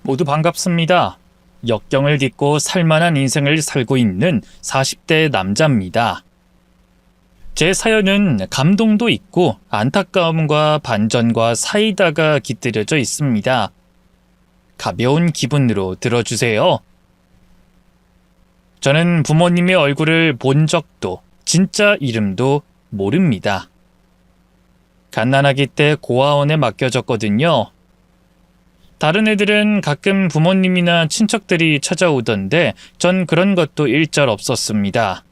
모두 반갑습니다. 역경을 딛고 살만한 인생을 살고 있는 40대 남자입니다. 제 사연은 감동도 있고 안타까움과 반전과 사이다가 깃들여져 있습니다. 가벼운 기분으로 들어주세요. 저는 부모님의 얼굴을 본 적도 진짜 이름도 모릅니다. 갓난아기 때 고아원에 맡겨졌거든요. 다른 애들은 가끔 부모님이나 친척들이 찾아오던데 전 그런 것도 일절 없었습니다.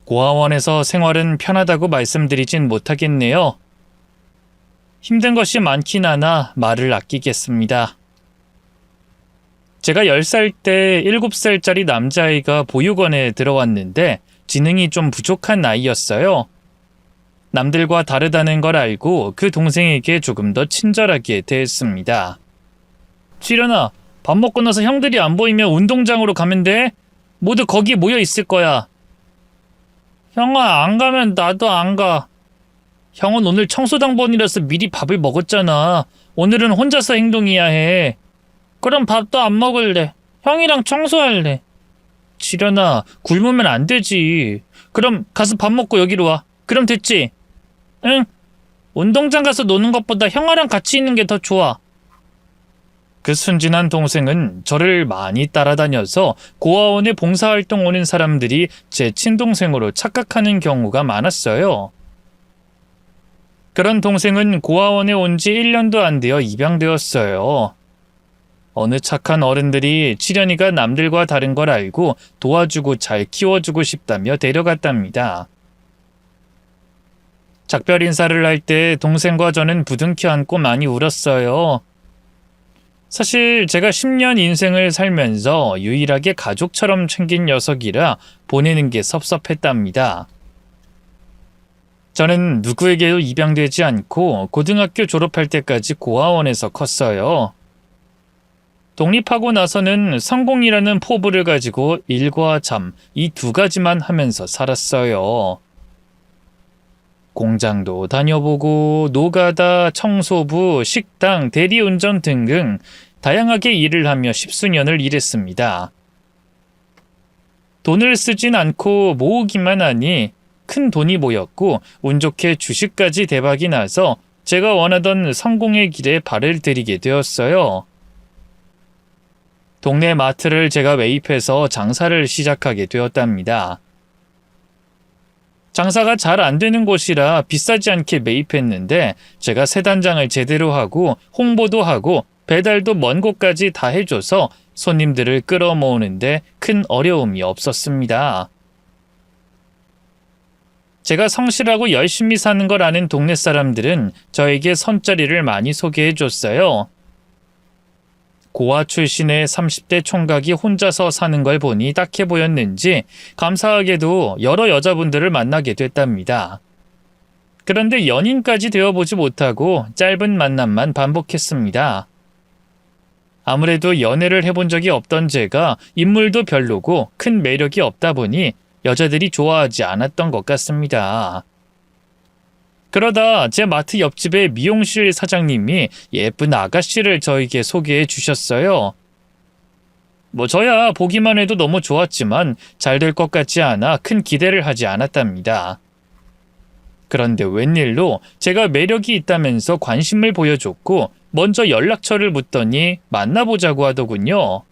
고아원에서 생활은 편하다고 말씀드리진 못하겠네요. 힘든 것이 많긴 하나 말을 아끼겠습니다. 제가 10살 때 7살짜리 남자아이가 보육원에 들어왔는데 지능이 좀 부족한 아이였어요. 남들과 다르다는 걸 알고 그 동생에게 조금 더 친절하게 대했습니다. 지련아, 밥 먹고 나서 형들이 안 보이면 운동장으로 가면 돼. 모두 거기 모여 있을 거야. 형아, 안 가면 나도 안 가. 형은 오늘 청소당번이라서 미리 밥을 먹었잖아. 오늘은 혼자서 행동해야 해. 그럼 밥도 안 먹을래. 형이랑 청소할래. 지련아, 굶으면 안 되지. 그럼 가서 밥 먹고 여기로 와. 그럼 됐지? 응. 운동장 가서 노는 것보다 형아랑 같이 있는 게 더 좋아. 그 순진한 동생은 저를 많이 따라다녀서 고아원에 봉사활동 오는 사람들이 제 친동생으로 착각하는 경우가 많았어요. 그런 동생은 고아원에 온 지 1년도 안 되어 입양되었어요. 어느 착한 어른들이 치련이가 남들과 다른 걸 알고 도와주고 잘 키워주고 싶다며 데려갔답니다. 작별 인사를 할 때 동생과 저는 부둥켜 안고 많이 울었어요. 사실 제가 10년 인생을 살면서 유일하게 가족처럼 챙긴 녀석이라 보내는 게 섭섭했답니다. 저는 누구에게도 입양되지 않고 고등학교 졸업할 때까지 고아원에서 컸어요. 독립하고 나서는 성공이라는 포부를 가지고 일과 잠, 이 두 가지만 하면서 살았어요. 공장도 다녀보고 노가다, 청소부, 식당, 대리운전 등등 다양하게 일을 하며 10수년을 일했습니다. 돈을 쓰진 않고 모으기만 하니 큰 돈이 모였고 운 좋게 주식까지 대박이 나서 제가 원하던 성공의 길에 발을 들이게 되었어요. 동네 마트를 제가 매입해서 장사를 시작하게 되었답니다. 장사가 잘 안 되는 곳이라 비싸지 않게 매입했는데 제가 세 단장을 제대로 하고 홍보도 하고 배달도 먼 곳까지 다 해줘서 손님들을 끌어모으는데 큰 어려움이 없었습니다. 제가 성실하고 열심히 사는 걸 아는 동네 사람들은 저에게 선자리를 많이 소개해줬어요. 고아 출신의 30대 총각이 혼자서 사는 걸 보니 딱해 보였는지 감사하게도 여러 여자분들을 만나게 됐답니다. 그런데 연인까지 되어보지 못하고 짧은 만남만 반복했습니다. 아무래도 연애를 해본 적이 없던 제가 인물도 별로고 큰 매력이 없다 보니 여자들이 좋아하지 않았던 것 같습니다. 그러다 제 마트 옆집의 미용실 사장님이 예쁜 아가씨를 저에게 소개해 주셨어요. 저야 보기만 해도 너무 좋았지만 잘 될 것 같지 않아 큰 기대를 하지 않았답니다. 그런데 웬일로 제가 매력이 있다면서 관심을 보여줬고 먼저 연락처를 묻더니 만나보자고 하더군요.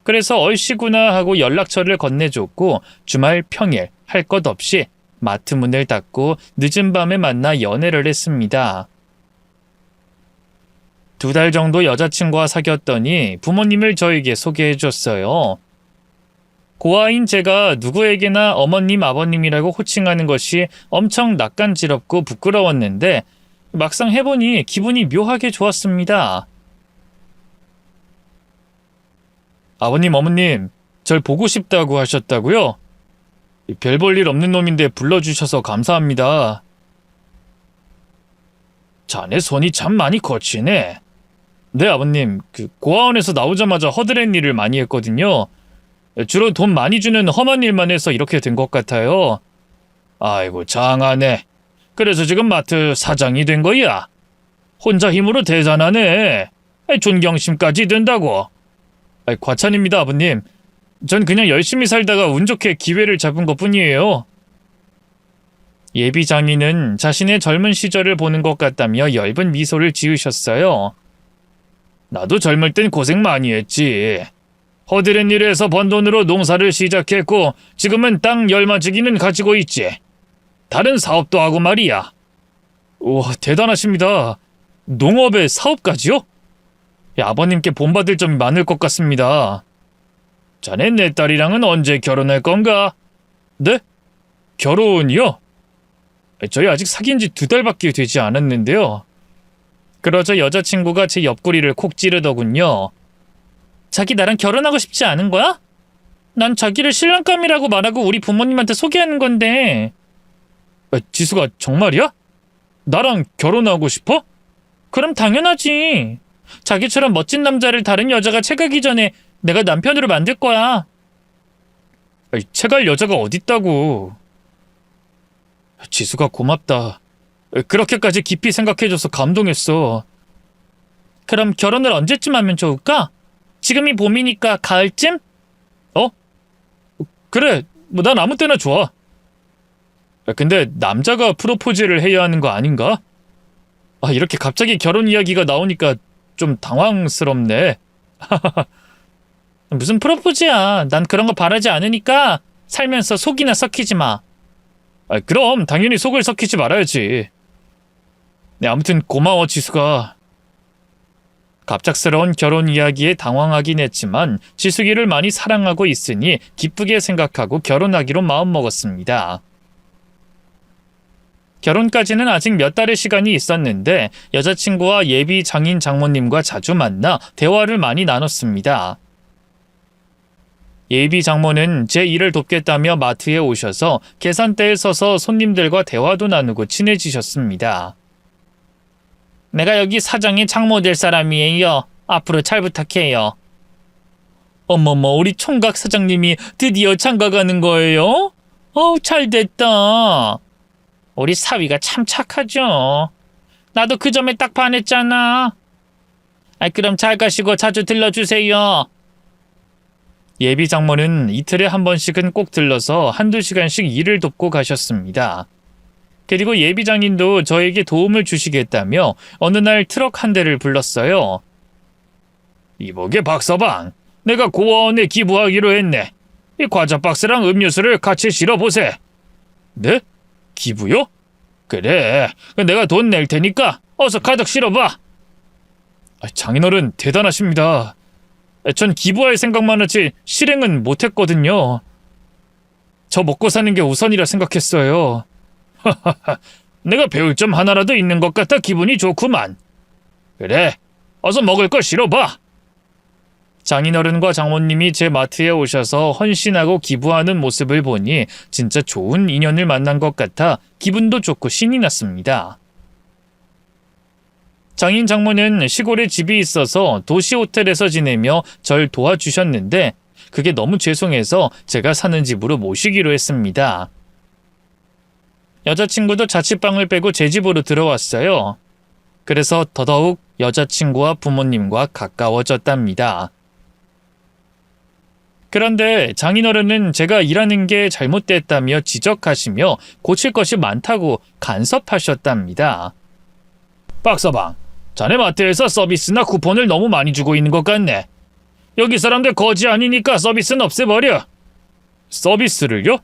그래서 얼씨구나 하고 연락처를 건네줬고 주말 평일 할 것 없이 마트 문을 닫고 늦은 밤에 만나 연애를 했습니다. 2달 정도 여자친구와 사귀었더니 부모님을 저에게 소개해줬어요. 고아인 제가 누구에게나 어머님, 아버님이라고 호칭하는 것이 엄청 낯간지럽고 부끄러웠는데 막상 해보니 기분이 묘하게 좋았습니다. 아버님, 어머님, 절 보고 싶다고 하셨다고요? 별 볼 일 없는 놈인데 불러주셔서 감사합니다. 자네 손이 참 많이 거치네. 네, 아버님. 고아원에서 나오자마자 허드렛 일을 많이 했거든요. 주로 돈 많이 주는 험한 일만 해서 이렇게 된 것 같아요. 아이고, 장하네. 그래서 지금 마트 사장이 된 거야. 혼자 힘으로 대단하네. 존경심까지 든다고. 과찬입니다, 아버님. 전 그냥 열심히 살다가 운 좋게 기회를 잡은 것뿐이에요. 예비 장인은 자신의 젊은 시절을 보는 것 같다며 엷은 미소를 지으셨어요. 나도 젊을 땐 고생 많이 했지. 허드렛 일에서 번 돈으로 농사를 시작했고 지금은 땅 10마지기는 가지고 있지. 다른 사업도 하고 말이야. 우와, 대단하십니다. 농업에 사업까지요? 아버님께 본받을 점이 많을 것 같습니다. 자네 내 딸이랑은 언제 결혼할 건가? 네? 결혼이요? 저희 아직 사귄 지 2달밖에 되지 않았는데요. 그러자 여자친구가 제 옆구리를 콕 찌르더군요. 자기 나랑 결혼하고 싶지 않은 거야? 난 자기를 신랑감이라고 말하고 우리 부모님한테 소개하는 건데. 지수가 정말이야? 나랑 결혼하고 싶어? 그럼 당연하지. 자기처럼 멋진 남자를 다른 여자가 채가기 전에 내가 남편으로 만들 거야. 채갈 여자가 어딨다고. 지수가 고맙다. 그렇게까지 깊이 생각해줘서 감동했어. 그럼 결혼을 언제쯤 하면 좋을까? 지금이 봄이니까 가을쯤? 그래, 난 아무 때나 좋아. 근데 남자가 프로포즈를 해야 하는 거 아닌가? 이렇게 갑자기 결혼 이야기가 나오니까 좀 당황스럽네. 무슨 프로포즈야. 난 그런 거 바라지 않으니까 살면서 속이나 썩히지 마. 그럼 당연히 속을 썩히지 말아야지. 네, 아무튼 고마워, 지수가. 갑작스러운 결혼 이야기에 당황하긴 했지만 지수기를 많이 사랑하고 있으니 기쁘게 생각하고 결혼하기로 마음먹었습니다. 결혼까지는 아직 몇 달의 시간이 있었는데 여자친구와 예비 장인 장모님과 자주 만나 대화를 많이 나눴습니다. 예비 장모는 제 일을 돕겠다며 마트에 오셔서 계산대에 서서 손님들과 대화도 나누고 친해지셨습니다. 내가 여기 사장의 장모 될 사람이에요. 앞으로 잘 부탁해요. 어머머, 우리 총각 사장님이 드디어 장가가는 거예요? 잘 됐다. 우리 사위가 참 착하죠. 나도 그 점에 딱 반했잖아. 그럼 잘 가시고 자주 들러주세요. 예비 장모는 이틀에 한 번씩은 꼭 들러서 1~2시간씩 일을 돕고 가셨습니다. 그리고 예비 장인도 저에게 도움을 주시겠다며 어느 날 트럭 한 대를 불렀어요. 이보게 박서방, 내가 고아원에 기부하기로 했네. 이 과자 박스랑 음료수를 같이 실어보세. 네? 기부요? 그래, 내가 돈 낼 테니까 어서 가득 실어봐. 장인어른 대단하십니다. 전 기부할 생각만 하지 실행은 못했거든요. 저 먹고 사는 게 우선이라 생각했어요. 내가 배울 점 하나라도 있는 것 같아 기분이 좋구만. 그래, 어서 먹을 걸 실어봐. 장인어른과 장모님이 제 마트에 오셔서 헌신하고 기부하는 모습을 보니 진짜 좋은 인연을 만난 것 같아 기분도 좋고 신이 났습니다. 장인 장모는 시골에 집이 있어서 도시 호텔에서 지내며 절 도와주셨는데 그게 너무 죄송해서 제가 사는 집으로 모시기로 했습니다. 여자친구도 자취방을 빼고 제 집으로 들어왔어요. 그래서 더더욱 여자친구와 부모님과 가까워졌답니다. 그런데 장인어른은 제가 일하는 게 잘못됐다며 지적하시며 고칠 것이 많다고 간섭하셨답니다. 박서방, 자네 마트에서 서비스나 쿠폰을 너무 많이 주고 있는 것 같네. 여기 사람들 거지 아니니까 서비스는 없애버려. 서비스를요?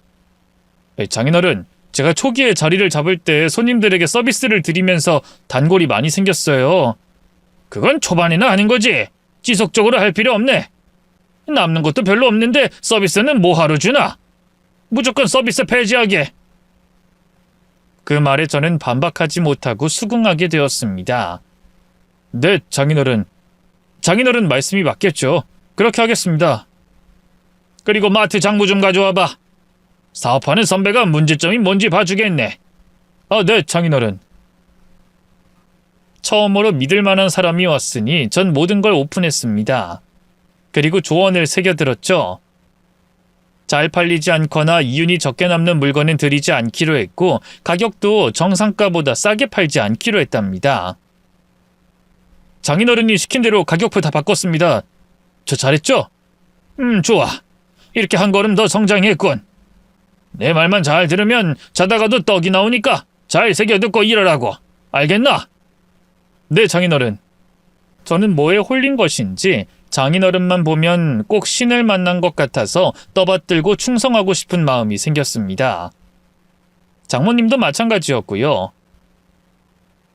장인어른, 제가 초기에 자리를 잡을 때 손님들에게 서비스를 드리면서 단골이 많이 생겼어요. 그건 초반에는 아닌 거지. 지속적으로 할 필요 없네. 남는 것도 별로 없는데 서비스는 뭐하러 주나? 무조건 서비스 폐지하게. 그 말에 저는 반박하지 못하고 수긍하게 되었습니다. 네, 장인어른. 장인어른 말씀이 맞겠죠. 그렇게 하겠습니다. 그리고 마트 장부 좀 가져와봐. 사업하는 선배가 문제점이 뭔지 봐주겠네. 네, 장인어른. 처음으로 믿을 만한 사람이 왔으니 전 모든 걸 오픈했습니다. 그리고 조언을 새겨들었죠. 잘 팔리지 않거나 이윤이 적게 남는 물건은 드리지 않기로 했고 가격도 정상가보다 싸게 팔지 않기로 했답니다. 장인어른이 시킨 대로 가격표 다 바꿨습니다. 저 잘했죠? 좋아. 이렇게 한 걸음 더 성장했군. 내 말만 잘 들으면 자다가도 떡이 나오니까 잘 새겨듣고 일하라고. 알겠나? 네, 장인어른. 저는 뭐에 홀린 것인지 장인어른만 보면 꼭 신을 만난 것 같아서 떠받들고 충성하고 싶은 마음이 생겼습니다. 장모님도 마찬가지였고요.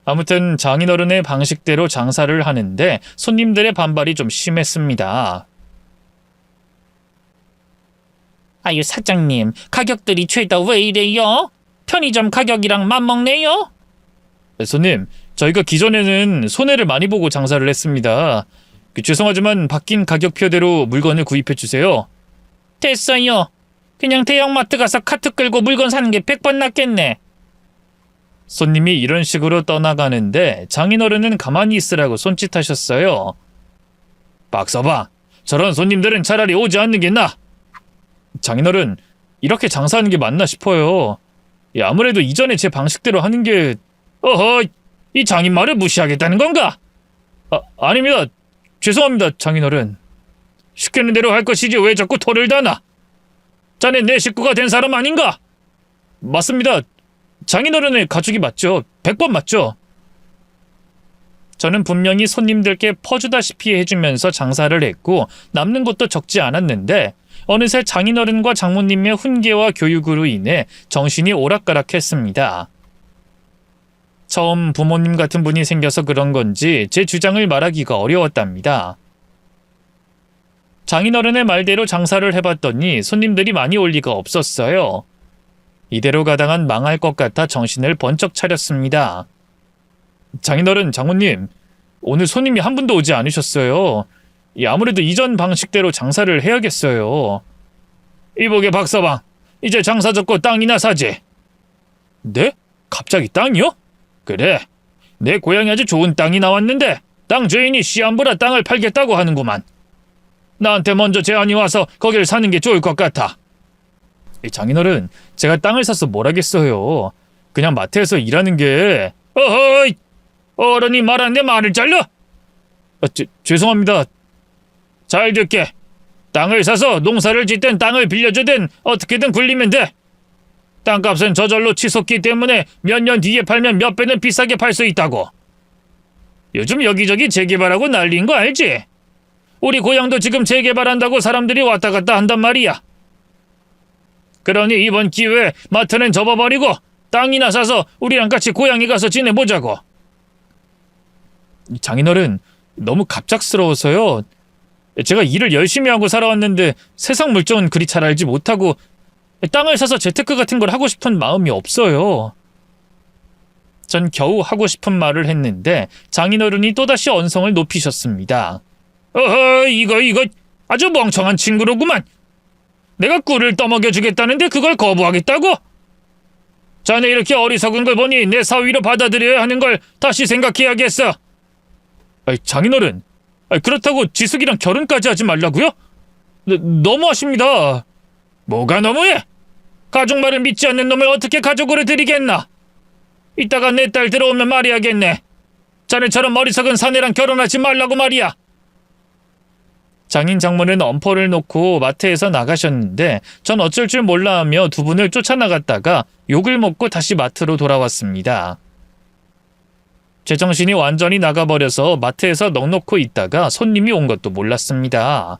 아무튼 장인어른의 방식대로 장사를 하는데 손님들의 반발이 좀 심했습니다. 아유, 사장님, 가격들이 죄다 왜 이래요? 편의점 가격이랑 맞먹네요? 손님, 저희가 기존에는 손해를 많이 보고 장사를 했습니다. 죄송하지만 바뀐 가격표대로 물건을 구입해 주세요. 됐어요. 그냥 대형마트 가서 카트 끌고 물건 사는 게 100번 낫겠네. 손님이 이런 식으로 떠나가는데 장인어른은 가만히 있으라고 손짓하셨어요. 박서방, 저런 손님들은 차라리 오지 않는 게 나아. 장인어른, 이렇게 장사하는 게 맞나 싶어요. 아무래도 이전에 제 방식대로 하는 게... 어허, 이 장인 말을 무시하겠다는 건가? 아닙니다. 죄송합니다, 장인어른. 시키는 대로 할 것이지 왜 자꾸 토를 다나? 자네 내 식구가 된 사람 아닌가? 맞습니다. 장인어른의 가족이 맞죠. 100번 맞죠. 저는 분명히 손님들께 퍼주다시피 해주면서 장사를 했고 남는 것도 적지 않았는데 어느새 장인어른과 장모님의 훈계와 교육으로 인해 정신이 오락가락했습니다. 처음 부모님 같은 분이 생겨서 그런 건지 제 주장을 말하기가 어려웠답니다. 장인어른의 말대로 장사를 해봤더니 손님들이 많이 올 리가 없었어요. 이대로 가다간 망할 것 같아 정신을 번쩍 차렸습니다. 장인어른, 장모님, 오늘 손님이 한 분도 오지 않으셨어요. 아무래도 이전 방식대로 장사를 해야겠어요. 이보게 박서방, 이제 장사 접고 땅이나 사지. 네? 갑자기 땅이요? 그래, 내 고향에 아주 좋은 땅이 나왔는데 땅 주인이 시한부라 땅을 팔겠다고 하는구만. 나한테 먼저 제안이 와서 거길 사는 게 좋을 것 같아. 장인어른, 제가 땅을 사서 뭘 하겠어요. 그냥 마트에서 일하는 게... 어허이! 어른이 말하는데 말을 잘려? 죄송합니다. 잘 듣게. 땅을 사서 농사를 짓든 땅을 빌려주든 어떻게든 굴리면 돼. 땅값은 저절로 치솟기 때문에 몇 년 뒤에 팔면 몇 배는 비싸게 팔 수 있다고. 요즘 여기저기 재개발하고 난리인 거 알지? 우리 고향도 지금 재개발한다고 사람들이 왔다 갔다 한단 말이야. 그러니 이번 기회에 마트는 접어버리고 땅이나 사서 우리랑 같이 고향에 가서 지내보자고. 장인어른, 너무 갑작스러워서요. 제가 일을 열심히 하고 살아왔는데 세상 물정은 그리 잘 알지 못하고 땅을 사서 재테크 같은 걸 하고 싶은 마음이 없어요. 전 겨우 하고 싶은 말을 했는데 장인어른이 또다시 언성을 높이셨습니다. 어허, 이거 아주 멍청한 친구로구만. 내가 꿀을 떠먹여주겠다는데 그걸 거부하겠다고? 자네 이렇게 어리석은 걸 보니 내 사위로 받아들여야 하는 걸 다시 생각해야겠어. 장인어른, 그렇다고 지숙이랑 결혼까지 하지 말라고요? 너무하십니다. 뭐가 너무해? 가족 말을 믿지 않는 놈을 어떻게 가족으로 들이겠나? 이따가 내 딸 들어오면 말해야겠네. 자네처럼 어리석은 사내랑 결혼하지 말라고 말이야. 장인 장모는 엄포를 놓고 마트에서 나가셨는데 전 어쩔 줄 몰라 하며 두 분을 쫓아나갔다가 욕을 먹고 다시 마트로 돌아왔습니다. 제정신이 완전히 나가버려서 마트에서 넋놓고 있다가 손님이 온 것도 몰랐습니다.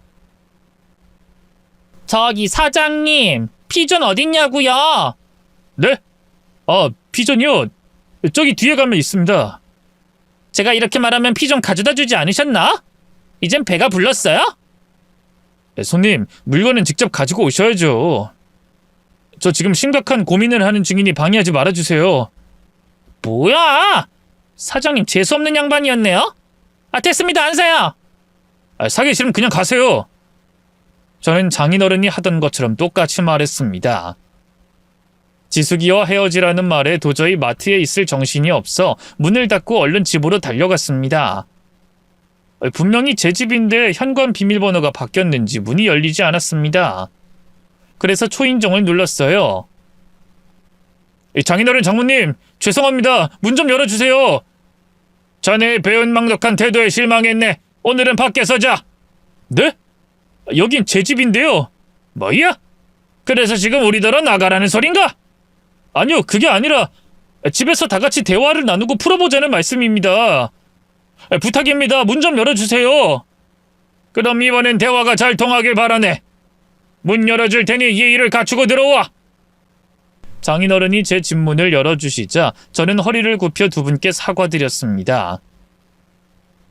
저기 사장님, 피존 어딨냐고요? 네? 피존이요? 저기 뒤에 가면 있습니다. 제가 이렇게 말하면 피존 가져다 주지 않으셨나? 이젠 배가 불렀어요? 손님, 물건은 직접 가지고 오셔야죠. 저 지금 심각한 고민을 하는 중이니 방해하지 말아주세요. 뭐야? 사장님 재수없는 양반이었네요? 됐습니다, 안 사요. 사기 싫으면 그냥 가세요. 저는 장인어른이 하던 것처럼 똑같이 말했습니다. 지숙이와 헤어지라는 말에 도저히 마트에 있을 정신이 없어 문을 닫고 얼른 집으로 달려갔습니다. 분명히 제 집인데 현관 비밀번호가 바뀌었는지 문이 열리지 않았습니다. 그래서 초인종을 눌렀어요. 장인어른, 장모님, 죄송합니다. 문 좀 열어주세요. 자네의 배은망덕한 태도에 실망했네. 오늘은 밖에서 자. 네? 여긴 제 집인데요. 뭐야? 그래서 지금 우리더러 나가라는 소린가? 아니요, 그게 아니라 집에서 다 같이 대화를 나누고 풀어보자는 말씀입니다. 부탁입니다. 문 좀 열어주세요. 그럼 이번엔 대화가 잘 통하길 바라네. 문 열어줄 테니 예의를 갖추고 들어와. 장인어른이 제 집 문을 열어주시자 저는 허리를 굽혀 두 분께 사과드렸습니다.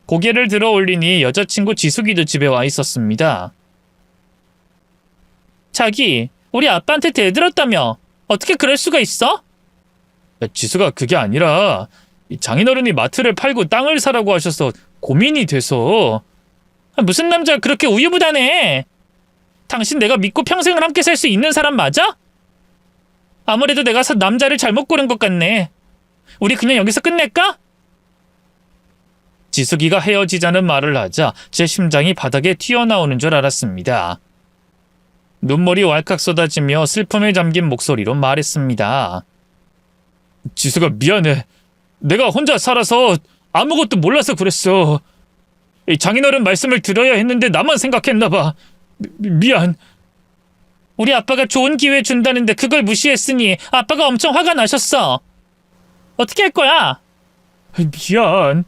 고개를 들어 올리니 여자친구 지숙이도 집에 와 있었습니다. 자기, 우리 아빠한테 대들었다며. 어떻게 그럴 수가 있어? 지숙아, 그게 아니라 장인어른이 마트를 팔고 땅을 사라고 하셔서 고민이 돼서. 무슨 남자가 그렇게 우유부단해? 당신 내가 믿고 평생을 함께 살 수 있는 사람 맞아? 아무래도 내가 남자를 잘못 고른 것 같네. 우리 그냥 여기서 끝낼까? 지숙이가 헤어지자는 말을 하자 제 심장이 바닥에 튀어나오는 줄 알았습니다. 눈물이 왈칵 쏟아지며 슬픔에 잠긴 목소리로 말했습니다. 지숙아, 미안해. 내가 혼자 살아서 아무것도 몰라서 그랬어. 장인어른 말씀을 들어야 했는데 나만 생각했나 봐. 미안. 우리 아빠가 좋은 기회 준다는데 그걸 무시했으니 아빠가 엄청 화가 나셨어. 어떻게 할 거야? 미안.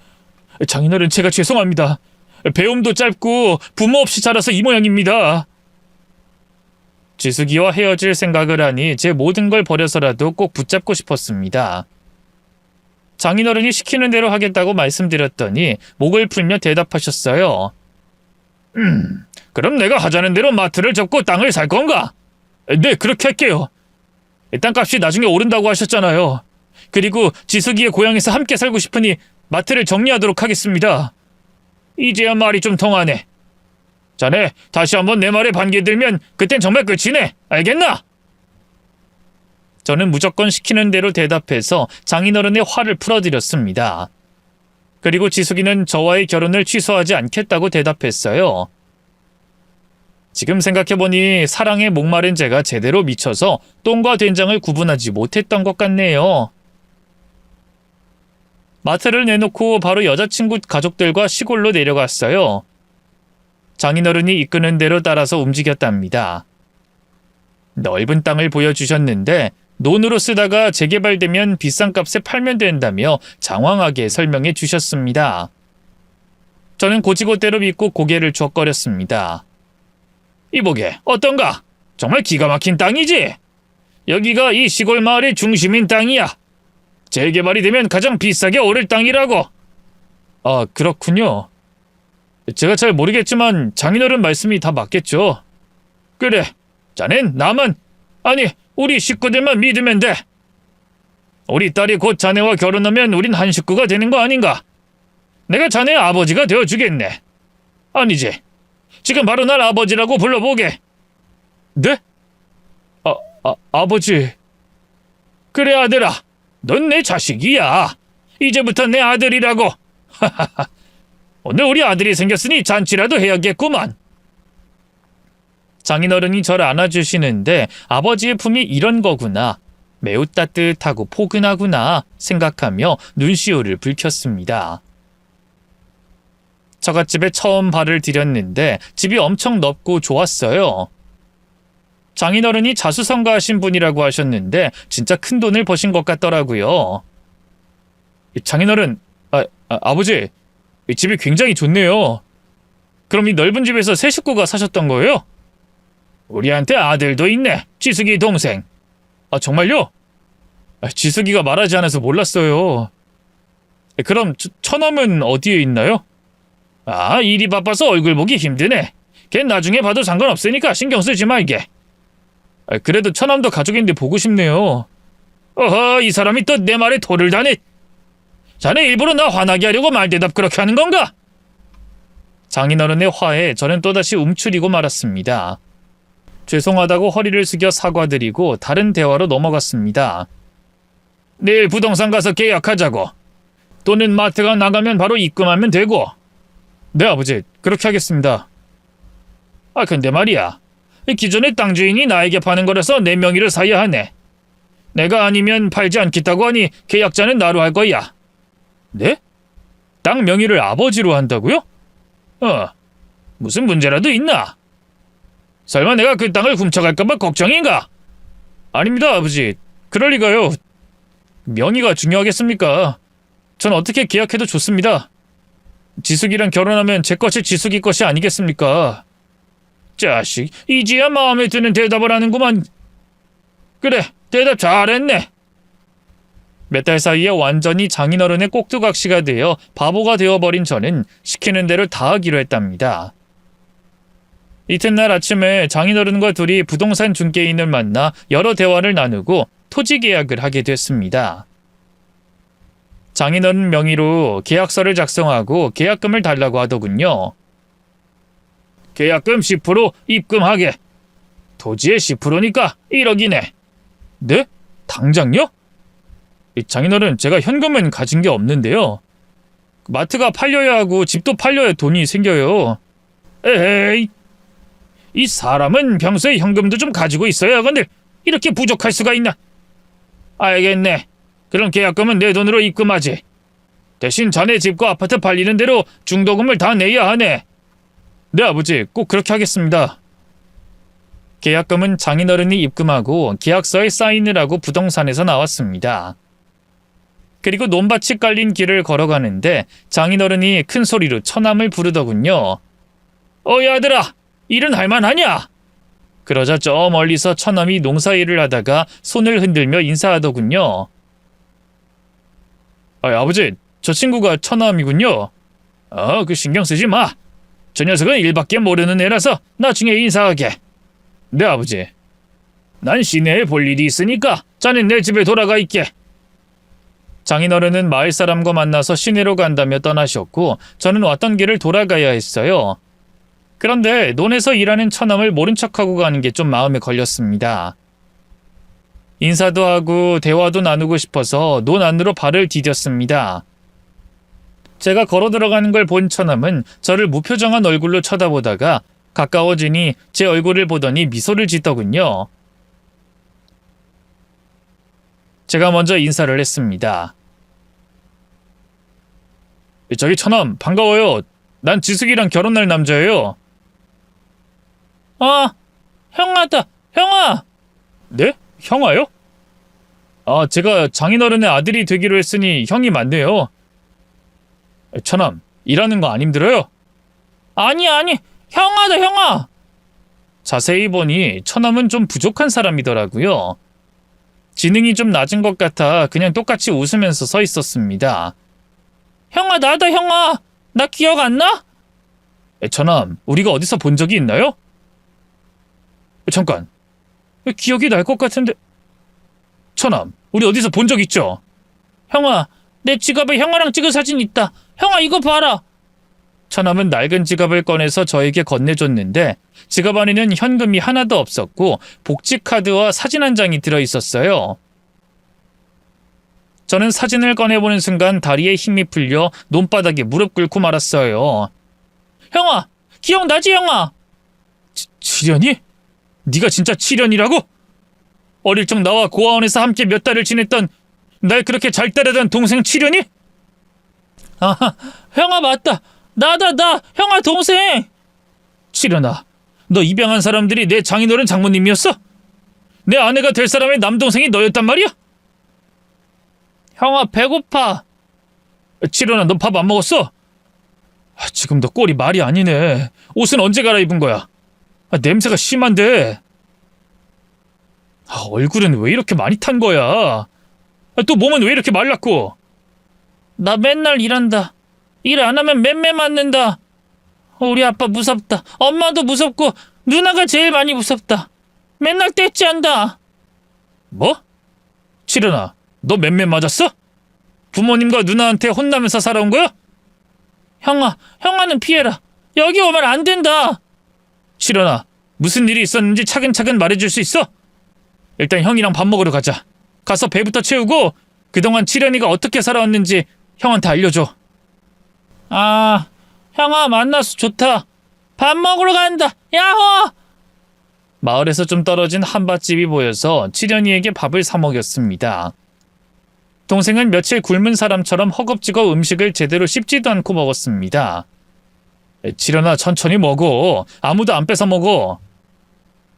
장인어른, 제가 죄송합니다. 배움도 짧고 부모 없이 자라서 이 모양입니다. 지숙이와 헤어질 생각을 하니 제 모든 걸 버려서라도 꼭 붙잡고 싶었습니다. 장인어른이 시키는 대로 하겠다고 말씀드렸더니 목을 풀며 대답하셨어요. 그럼 내가 하자는 대로 마트를 접고 땅을 살 건가? 네, 그렇게 할게요. 땅값이 나중에 오른다고 하셨잖아요. 그리고 지숙이의 고향에서 함께 살고 싶으니 마트를 정리하도록 하겠습니다. 이제야 말이 좀 통하네. 자네, 다시 한번 내 말에 반기들면 그땐 정말 끝이네. 알겠나? 저는 무조건 시키는 대로 대답해서 장인어른의 화를 풀어드렸습니다. 그리고 지숙이는 저와의 결혼을 취소하지 않겠다고 대답했어요. 지금 생각해보니 사랑에 목마른 제가 제대로 미쳐서 똥과 된장을 구분하지 못했던 것 같네요. 마트를 내놓고 바로 여자친구 가족들과 시골로 내려갔어요. 장인어른이 이끄는 대로 따라서 움직였답니다. 넓은 땅을 보여주셨는데 논으로 쓰다가 재개발되면 비싼 값에 팔면 된다며 장황하게 설명해 주셨습니다. 저는 고지고대로 믿고 고개를 쭈뼛거렸습니다. 이보게, 어떤가? 정말 기가 막힌 땅이지? 여기가 이 시골 마을의 중심인 땅이야. 재개발이 되면 가장 비싸게 오를 땅이라고. 아, 그렇군요. 제가 잘 모르겠지만 장인어른 말씀이 다 맞겠죠. 그래, 자넨 나만, 아니 우리 식구들만 믿으면 돼. 우리 딸이 곧 자네와 결혼하면 우린 한 식구가 되는 거 아닌가? 내가 자네의 아버지가 되어주겠네. 아니지, 지금 바로 날 아버지라고 불러보게. 네? 아버지. 그래 아들아, 넌 내 자식이야. 이제부터 내 아들이라고. 하하하. 오늘 우리 아들이 생겼으니 잔치라도 해야겠구만. 장인어른이 저를 안아주시는데 아버지의 품이 이런 거구나. 매우 따뜻하고 포근하구나 생각하며 눈시울을 붉혔습니다. 처갓집에 처음 발을 들였는데 집이 엄청 넓고 좋았어요. 장인어른이 자수성가하신 분이라고 하셨는데 진짜 큰 돈을 버신 것 같더라고요. 장인어른, 아버지, 이 집이 굉장히 좋네요. 그럼 이 넓은 집에서 세 식구가 사셨던 거예요? 우리한테 아들도 있네. 지숙이 동생. 아, 정말요? 지숙이가 말하지 않아서 몰랐어요. 그럼 처남은 어디에 있나요? 아, 일이 바빠서 얼굴 보기 힘드네. 걔 나중에 봐도 상관없으니까 신경 쓰지 말게. 그래도 처남도 가족인데 보고 싶네요. 어허, 이 사람이 또 내 말에 돌을 다네. 자네 일부러 나 화나게 하려고 말대답 그렇게 하는 건가? 장인어른의 화에 저는 또다시 움츠리고 말았습니다. 죄송하다고 허리를 숙여 사과드리고 다른 대화로 넘어갔습니다. 내일 부동산 가서 계약하자고. 또는 마트가 나가면 바로 입금하면 되고. 네 아버지, 그렇게 하겠습니다. 아, 근데 말이야, 기존의 땅 주인이 나에게 파는 거라서 내 명의를 사야 하네. 내가 아니면 팔지 않겠다고 하니 계약자는 나로 할 거야. 네? 땅 명의를 아버지로 한다고요? 무슨 문제라도 있나? 설마 내가 그 땅을 훔쳐갈까봐 걱정인가? 아닙니다, 아버지. 그럴 리가요. 명의가 중요하겠습니까? 전 어떻게 계약해도 좋습니다. 지숙이랑 결혼하면 제 것이 지숙이 것이 아니겠습니까? 자식, 이제야 마음에 드는 대답을 하는구만. 그래, 대답 잘했네. 몇 달 사이에 완전히 장인어른의 꼭두각시가 되어 바보가 되어버린 저는 시키는 대로 다 하기로 했답니다. 이튿날 아침에 장인어른과 둘이 부동산 중개인을 만나 여러 대화를 나누고 토지 계약을 하게 됐습니다. 장인어른 명의로 계약서를 작성하고 계약금을 달라고 하더군요. 계약금 10% 입금하게. 토지의 10%니까 1억이네. 네? 당장요? 장인어른, 제가 현금은 가진 게 없는데요. 마트가 팔려야 하고 집도 팔려야 돈이 생겨요. 에헤이, 이 사람은 평소에 현금도 좀 가지고 있어야 하건들 이렇게 부족할 수가 있나? 알겠네. 그럼 계약금은 내 돈으로 입금하지. 대신 자네 집과 아파트 팔리는 대로 중도금을 다 내야 하네. 네, 아버지, 꼭 그렇게 하겠습니다. 계약금은 장인어른이 입금하고 계약서에 사인을 하고 부동산에서 나왔습니다. 그리고 논밭이 깔린 길을 걸어가는데 장인어른이 큰 소리로 처남을 부르더군요. 어이 아들아, 일은 할만하냐? 그러자 저 멀리서 처남이 농사일을 하다가 손을 흔들며 인사하더군요. 아버지, 저 친구가 처남이군요. 그 신경 쓰지 마. 저 녀석은 일밖에 모르는 애라서 나중에 인사하게. 네, 아버지. 난 시내에 볼 일이 있으니까 자넨 내 집에 돌아가 있게. 장인어른은 마을 사람과 만나서 시내로 간다며 떠나셨고 저는 왔던 길을 돌아가야 했어요. 그런데 논에서 일하는 처남을 모른 척하고 가는 게 좀 마음에 걸렸습니다. 인사도 하고 대화도 나누고 싶어서 논 안으로 발을 디뎠습니다. 제가 걸어 들어가는 걸 본 처남은 저를 무표정한 얼굴로 쳐다보다가 가까워지니 제 얼굴을 보더니 미소를 짓더군요. 제가 먼저 인사를 했습니다. 저기 처남, 반가워요. 난 지숙이랑 결혼할 남자예요. 형아다, 형아! 네? 형아요? 제가 장인어른의 아들이 되기로 했으니 형이 맞네요. 처남, 일하는 거 안 힘들어요? 아니, 형아다, 형아! 자세히 보니 처남은 좀 부족한 사람이더라고요. 지능이 좀 낮은 것 같아 그냥 똑같이 웃으면서 서 있었습니다. 형아, 나다, 형아! 나 기억 안 나? 처남, 우리가 어디서 본 적이 있나요? 잠깐, 기억이 날 것 같은데. 처남, 우리 어디서 본 적 있죠? 형아, 내 지갑에 형아랑 찍은 사진 있다. 형아, 이거 봐라. 처남은 낡은 지갑을 꺼내서 저에게 건네줬는데 지갑 안에는 현금이 하나도 없었고 복지카드와 사진 한 장이 들어있었어요. 저는 사진을 꺼내보는 순간 다리에 힘이 풀려 논바닥에 무릎 꿇고 말았어요. 형아, 기억나지, 형아? 칠연이? 네가 진짜 칠연이라고? 어릴 적 나와 고아원에서 함께 몇 달을 지냈던 날 그렇게 잘 따르던 동생 칠연이? 형아 맞다. 나다, 형아 동생. 칠연아, 너 입양한 사람들이 내 장인어른 장모님이었어? 내 아내가 될 사람의 남동생이 너였단 말이야? 형아, 배고파. 칠연아, 너 밥 안 먹었어? 지금도 꼴이 말이 아니네. 옷은 언제 갈아입은 거야? 냄새가 심한데. 얼굴은 왜 이렇게 많이 탄 거야? 또 몸은 왜 이렇게 말랐고? 나 맨날 일한다. 일 안 하면 맴매 맞는다. 우리 아빠 무섭다. 엄마도 무섭고 누나가 제일 많이 무섭다. 맨날 떼찌한다. 뭐? 칠연아, 너 맴매 맞았어? 부모님과 누나한테 혼나면서 살아온 거야? 형아는 피해라. 여기 오면 안 된다. 칠연아, 무슨 일이 있었는지 차근차근 말해줄 수 있어? 일단 형이랑 밥 먹으러 가자. 가서 배부터 채우고 그동안 칠연이가 어떻게 살아왔는지 형한테 알려줘. 형아 만나서 좋다. 밥 먹으러 간다. 야호! 마을에서 좀 떨어진 한밭집이 보여서 칠연이에게 밥을 사 먹였습니다. 동생은 며칠 굶은 사람처럼 허겁지겁 음식을 제대로 씹지도 않고 먹었습니다. 지련아, 천천히 먹어. 아무도 안 뺏어 먹어.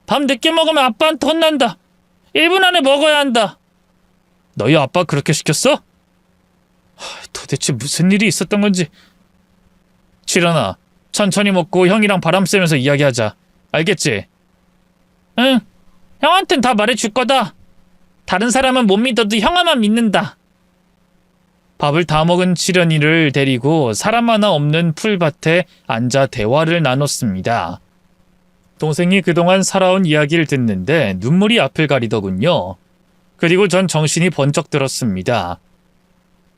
밤 늦게 먹으면 아빠한테 혼난다. 1분 안에 먹어야 한다. 너희 아빠 그렇게 시켰어? 도대체 무슨 일이 있었던 건지. 지련아, 천천히 먹고 형이랑 바람 쐬면서 이야기하자. 알겠지? 응, 형한텐 다 말해줄 거다. 다른 사람은 못 믿어도 형아만 믿는다. 밥을 다 먹은 칠연이를 데리고 사람 하나 없는 풀밭에 앉아 대화를 나눴습니다. 동생이 그동안 살아온 이야기를 듣는데 눈물이 앞을 가리더군요. 그리고 전 정신이 번쩍 들었습니다.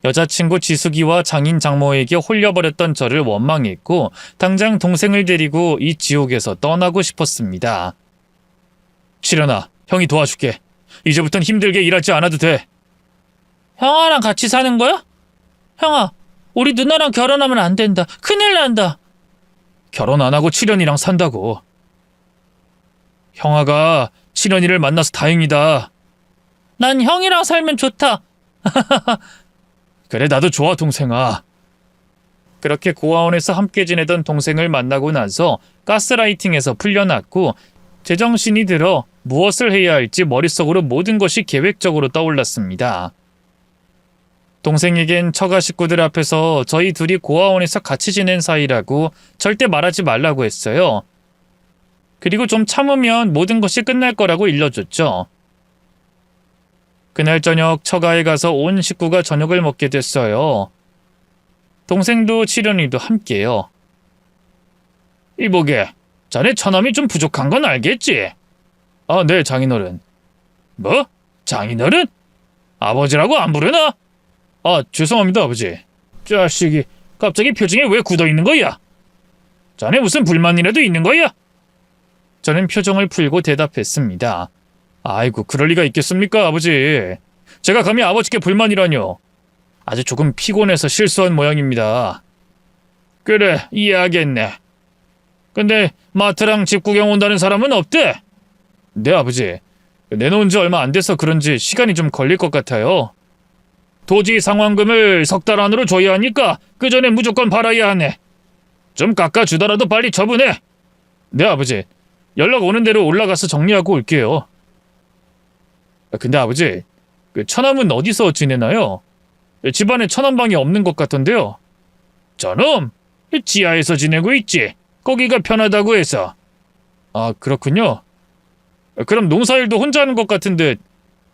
여자친구 지숙이와 장인 장모에게 홀려버렸던 저를 원망했고 당장 동생을 데리고 이 지옥에서 떠나고 싶었습니다. 칠연아, 형이 도와줄게. 이제부턴 힘들게 일하지 않아도 돼. 형아랑 같이 사는 거야? 형아, 우리 누나랑 결혼하면 안 된다. 큰일 난다. 결혼 안 하고 칠연이랑 산다고. 형아가 칠연이를 만나서 다행이다. 난 형이랑 살면 좋다. 그래, 나도 좋아, 동생아. 그렇게 고아원에서 함께 지내던 동생을 만나고 나서 가스라이팅에서 풀려났고 제정신이 들어 무엇을 해야 할지 머릿속으로 모든 것이 계획적으로 떠올랐습니다. 동생에겐 처가 식구들 앞에서 저희 둘이 고아원에서 같이 지낸 사이라고 절대 말하지 말라고 했어요. 그리고 좀 참으면 모든 것이 끝날 거라고 일러줬죠. 그날 저녁 처가에 가서 온 식구가 저녁을 먹게 됐어요. 동생도 칠연이도 함께요. 이보게, 자네 처남이 좀 부족한 건 알겠지? 아, 네, 장인어른. 뭐? 장인어른? 아버지라고 안 부르나? 아, 죄송합니다, 아버지. 자식이 갑자기 표정에 왜 굳어있는 거야? 자네 무슨 불만이라도 있는 거야? 저는 표정을 풀고 대답했습니다. 아이고, 그럴 리가 있겠습니까, 아버지. 제가 감히 아버지께 불만이라뇨. 아주 조금 피곤해서 실수한 모양입니다. 그래, 이해하겠네. 근데 마트랑 집 구경 온다는 사람은 없대? 네, 아버지. 내놓은 지 얼마 안 돼서 그런지 시간이 좀 걸릴 것 같아요. 토지 상환금을 6달 안으로 줘야 하니까 그 전에 무조건 팔아야 하네. 좀 깎아주더라도 빨리 처분해. 네, 아버지. 연락 오는 대로 올라가서 정리하고 올게요. 근데 아버지, 그 처남은 어디서 지내나요? 집안에 처남방이 없는 것 같던데요. 저놈, 지하에서 지내고 있지. 거기가 편하다고 해서. 아, 그렇군요. 그럼 농사일도 혼자 하는 것 같은데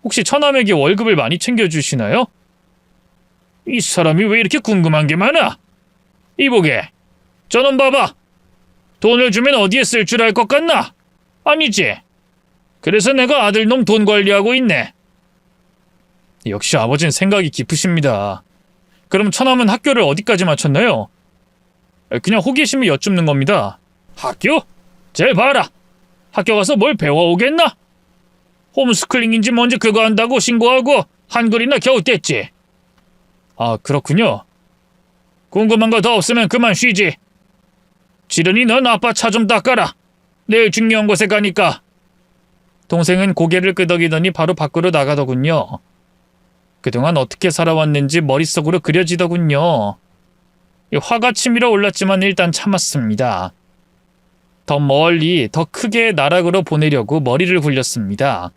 혹시 처남에게 월급을 많이 챙겨주시나요? 이 사람이 왜 이렇게 궁금한 게 많아? 이보게, 저놈 봐봐. 돈을 주면 어디에 쓸 줄 알 것 같나? 아니지. 그래서 내가 아들놈 돈 관리하고 있네. 역시 아버지는 생각이 깊으십니다. 그럼 처남은 학교를 어디까지 마쳤나요? 그냥 호기심이 여쭙는 겁니다. 학교? 쟤 봐라. 학교 가서 뭘 배워오겠나? 홈스쿨링인지 뭔지 그거 한다고 신고하고 한글이나 겨우 뗐지. 아, 그렇군요. 궁금한 거 더 없으면 그만 쉬지. 지련이 넌 아빠 차 좀 닦아라. 내일 중요한 곳에 가니까. 동생은 고개를 끄덕이더니 바로 밖으로 나가더군요. 그동안 어떻게 살아왔는지 머릿속으로 그려지더군요. 화가 치밀어 올랐지만 일단 참았습니다. 더 멀리, 더 크게 나락으로 보내려고 머리를 굴렸습니다.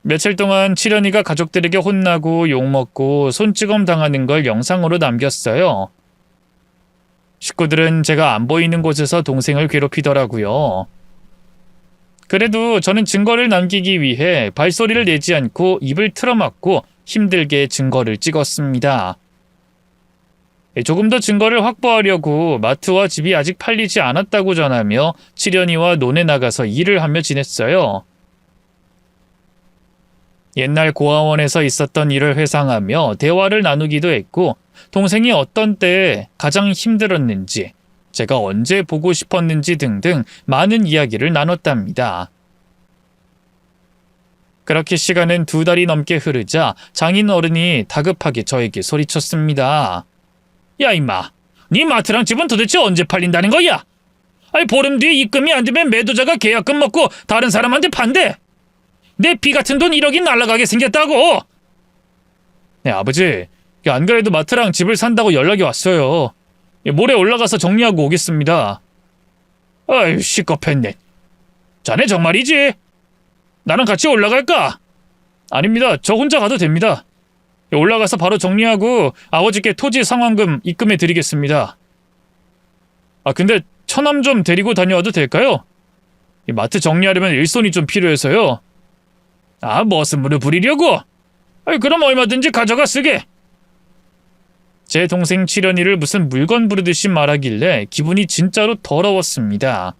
며칠 동안 칠연이가 가족들에게 혼나고 욕먹고 손찌검 당하는 걸 영상으로 남겼어요. 식구들은 제가 안 보이는 곳에서 동생을 괴롭히더라고요. 그래도 저는 증거를 남기기 위해 발소리를 내지 않고 입을 틀어막고 힘들게 증거를 찍었습니다. 조금 더 증거를 확보하려고 마트와 집이 아직 팔리지 않았다고 전하며 칠연이와 논에 나가서 일을 하며 지냈어요. 옛날 고아원에서 있었던 일을 회상하며 대화를 나누기도 했고 동생이 어떤 때에 가장 힘들었는지 제가 언제 보고 싶었는지 등등 많은 이야기를 나눴답니다. 그렇게 시간은 2달이 넘게 흐르자 장인 어른이 다급하게 저에게 소리쳤습니다. 야 임마, 네 마트랑 집은 도대체 언제 팔린다는 거야? 아니 보름 뒤에 입금이 안 되면 매도자가 계약금 먹고 다른 사람한테 판대. 내 피 같은 돈 1억이 날아가게 생겼다고. 네, 아버지. 안 그래도 마트랑 집을 산다고 연락이 왔어요. 모레 올라가서 정리하고 오겠습니다. 아유, 시겁했네. 자네 정말이지? 나랑 같이 올라갈까? 아닙니다. 저 혼자 가도 됩니다. 올라가서 바로 정리하고 아버지께 토지 상환금 입금해 드리겠습니다. 아, 근데 처남 좀 데리고 다녀와도 될까요? 이 마트 정리하려면 일손이 좀 필요해서요. 아, 머슴물을 부리려고? 그럼 얼마든지 가져가 쓰게. 제 동생 칠연이를 무슨 물건 부르듯이 말하길래 기분이 진짜로 더러웠습니다.